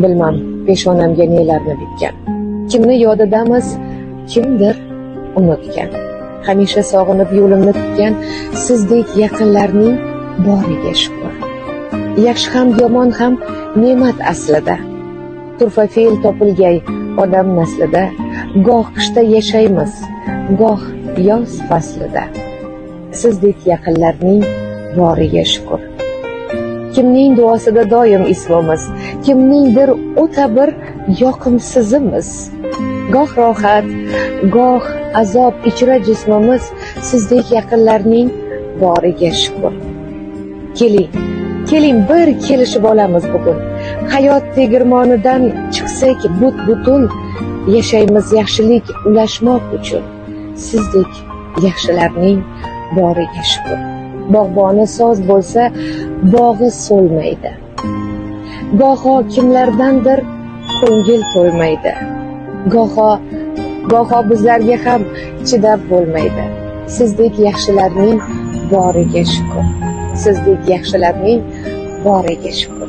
Bilmam, peshonamga nelarni bitgan. Kimni yodidamiz, kimdir unutgan. Hamisha sog'inib yo'limni tutgan sizdek yaqinlarning boriga shukr. Yaxshi ham yomon ham ne'mat aslida. Turfa fe'l topilgay odam naslida. Goh qishda yashaymiz, goh yoz faslida. Sizdek yaqinlarning boriga shukr. Kimning duosida doim ismimiz, kimningdir o'ta bir yoqimsizimiz. Goh rohat, goh azob ichra jismimiz, sizdek yaqinlarning boriga shukr. Keling bir kelishib olamiz bugun. Hayot tegirmonidan chiqsak but-butun, yashaymiz yaxshilik ulashmoq uchun. Sizdek yaxshilarning boriga shukr. Bog'boni soz bo'lsa, bog'i so'lmaydi. Goho kimlardandir ko'ngil to'lmaydi. Goho bizlarga ham chidab bo'lmaydi. Sizdek yaxshilarning boriga shukr. Sizdek yaxshilarning boriga shukr.